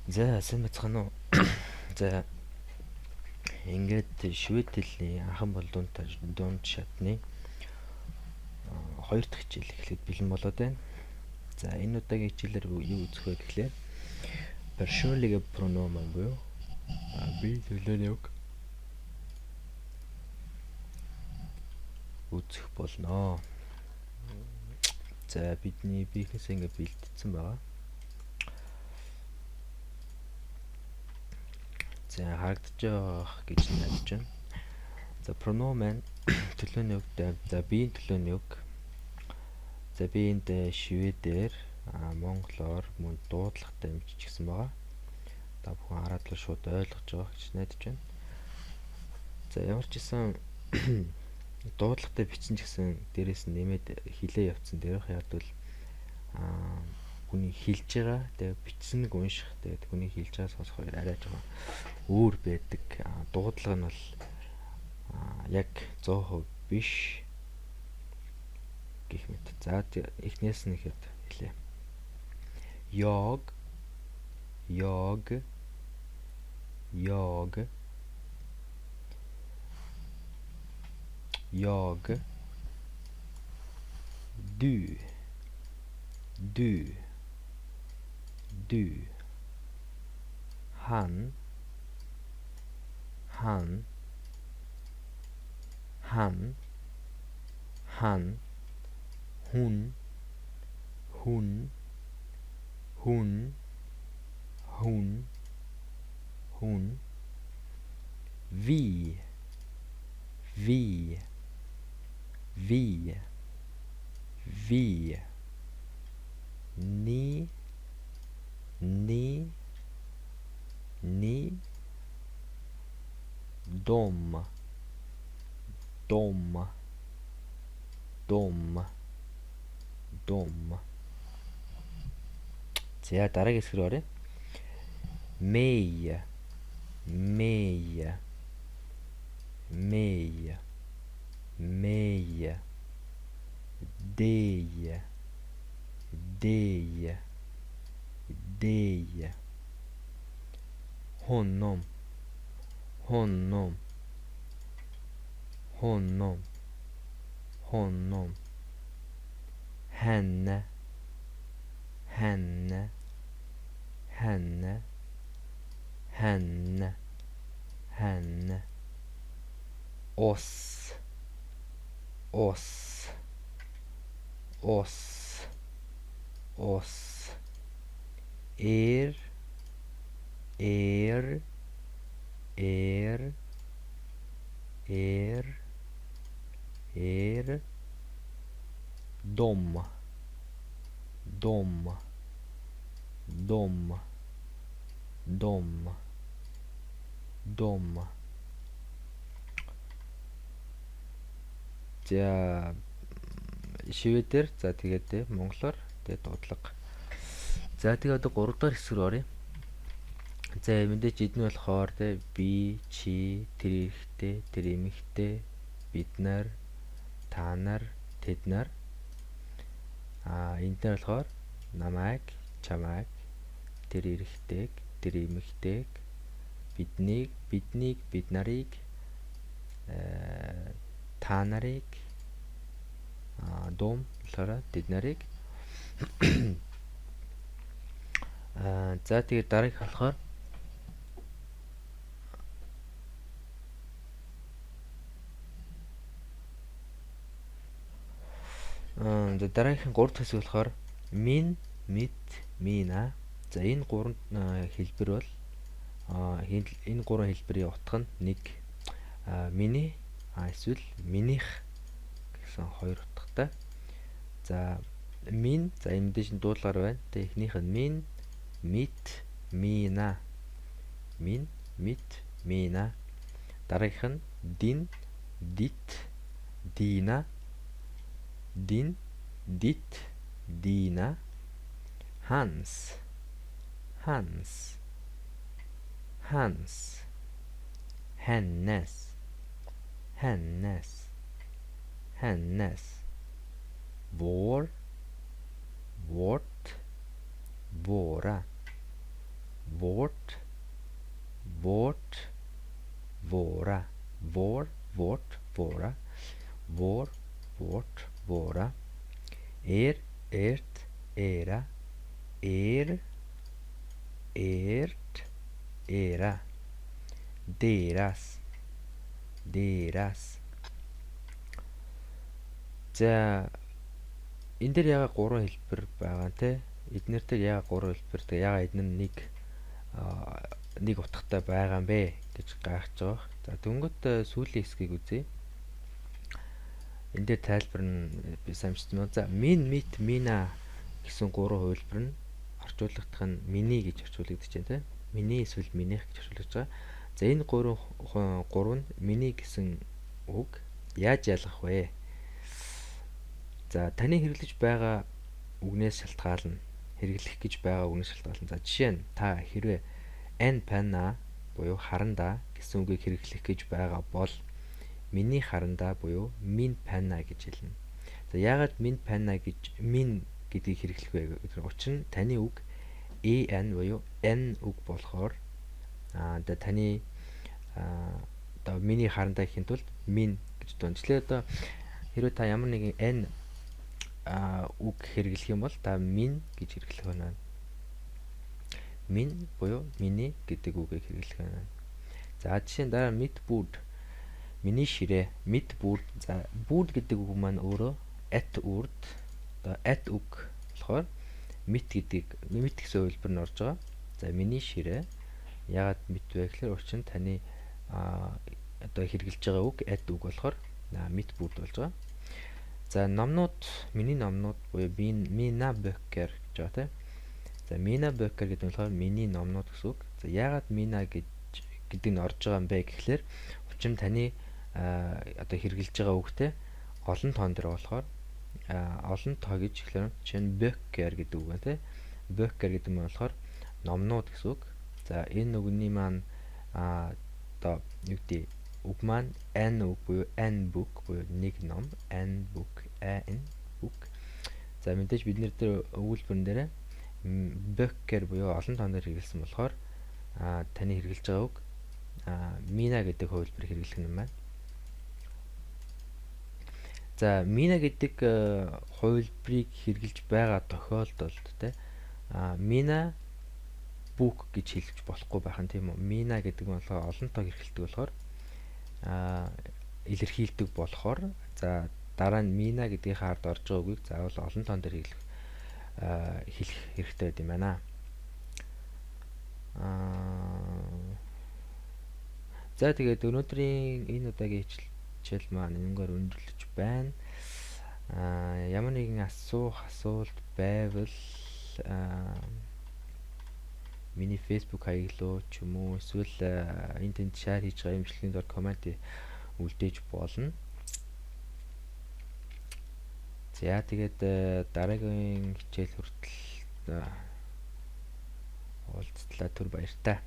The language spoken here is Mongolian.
За сайн бацхан уу. За ингээд швед хэлний анхан бол дунд шатны хоёр дахь хичээл эхлээд бэлэн болоод байна. За энэ удаагийн хичээлээр юу үзэх вэ гэхлээр personlige pronomen буюу би төлөөний үг үзэх болно. За бидний биехээс ингээд бэлдсэн байгаа. За харагдаж байгаа гэж найдаж байна. За pronomen төлөөний үг, за биеийн төлөөний үг. За би энд шведээр монголоор мөн дуудлагатай хэмжижсэн байгаа. Та бүхэн хараад л шууд ойлгож байгаа гэж найдаж байна. За ямар ч гэсэн дуудлагатай бичсэн ч гэсэн дээрээс нь нэмээд хэлээ явцсан. Тэрх яг бол хүний хэлж байгаа, тэгээ бичсэнийг унших, тэгээ хүний хэлж байгаа сонсох арай жоохон өөр байдаг. Дуудлага нь бол яг 100% биш гэх мэт. За эхнээс нь ихэд хэлээ. Jag du han hon vi ni dom. За дараагийн хэсэг рүү оръё. Mig dig honom henne oss er dom. За шведээр, за тэгээд монголоор тэгээд дуудлага. За тэгээд одоо 3 дахь хэсэг рүү оръё. За мэдээч эдний болохоор би, чи, тэр эрэгтэй, тэр эмэгтэй, бид нар, та нар, тэд нар. Энд дээр болохоор намайг, чамайг, тэр эрэгтэйг, тэр эмэгтэйг, биднийг, бид нарыг, та нарыг, дум болохоор тэд нарыг. За тэгээд дараагийнх болохоор дараагийнх нь 3 дахь хэсэг болохоор min, mit, mina. За энэ гурван хэлбэр бол энэ гурван хэлбэрийн утга нь нэг миний эсвэл минийх гэсэн хоёр утгатай. За min, за энэ мэдээж дуудлагаар байна. Тэгээ эхнийх нь min, mit, mina. Min, mit, mina. Дараагийнх нь din, dit, dina. Din, dit, dina. Hans, hennes. Vår, vårt, våra, vårt, vårt, våra, vår, vårt, våra, vår, vårt, våra, ert, era, er, ert, era, deras, deras. За энэ дээр яга 3 хэлбэр байгаа те. Эднэртэй яга 3 хэлбэр. Тэгээ яга эднэр нэг утгатай байгаа юм бэ гэж гайхаж байгаа. За дөнгөд сүүлийн хэсгийг үзье. Энд дээр тайлбар нь би самжсан байна. За min, mit, mina гэсэн 3 хувилбар нь орчуулгадах нь миний гэж орчуулагдаж байна те. Миний эсвэл минийх гэж орчуулж байгаа. За энэ 3 нь миний гэсэн үг яаж ялгах вэ? За таны хэрэглэж байгаа үгнээс шалтгаална. Хэрэглэх гэж байгаа үгнээс шалтгаална. За жишээ нь та хэрвээ en panna буюу харандаа гэсэн үгийг хэрэглэх гэж байгаа бол миний харандаа буюу min panna гэж хэлнэ. За яагаад min panna гэж min гэдгийг хэрэглэх вэ гэдэг учир нь таны үг en буюу n үг болохоор одоо таны одоо миний харандаа гэхин тулд min гэж дунджлаа. Одоо хэрвээ та ямар нэгэн n үг хэрэглэх юм бол та min гэж хэрэглэх байна. Min буюу миний гэдэг үгийг хэрэглэх байна. За жишээ нь дараа mit Bud миний ширээ mit Bud. За Bud гэдэг үг маань өөрөө at үрд одоо at үг болохоор mit гэдэг mit гэсэн хувилбар нь орж байгаа. За миний ширээ яагаад mit вэ гэхээр учир нь таны одоо хэрэглэж байгаа үг at үг болохоор mit Bud болж байгаа. За номнууд миний номнууд буюу mina böcker гэж байгаа тийм. За mina böcker гэдэг нь болохоор миний номнууд гэсэн үг. За яагаад mina гэдэг нь орж байгаа юм бэ гэхлээр учир нь таны одоо хэрэглэж байгаа үгтэй олон тоон дээр болохоор олон тоо гэж хэлэхээр чинь böcker гэдэг үг байна тийм. Böcker гэдэг нь болохоор номнууд гэсэн үг. За энэ үгний маань одоо юу гэдэг үг маань n үг буюу n book буюу нэг ном n book n book. За мэдээж бид нэр дээр өгүүлбэрэн дээр böcker буюу олон тоон дээр хэрэглэсэн болохоор таны хэрэглэж байгаа үг mina гэдэг хувилбар хэрэглэх юм байна. За mina гэдэг хувилбарыг хэрэглэж байгаа тохиолдолд те mina book гэж хэлж болохгүй байх нь тийм үү. Mina гэдэг нь болохоор олон тоог эрхэлдэг болохоор илэрхийлдэг болохоор за дараа нь mina гэдгийн хаард орж байгаа үгийг заавал олон тоон дээр хэлэх хэрэгтэй байд юм байна. За тэгээд өнөөдрийн энэ удаагийн хичээл маань энэгээр өндөрлөж байна. Ямар нэгэн асуулт байвал миний Facebook хаяг руу ч юм уу эсвэл энд тэнд шеэр хийж байгаа имжлэгийн дор комент үлдээж болно. За тэгээд дараагийн хичээл хүртэл уулзтлаа түр баяртай.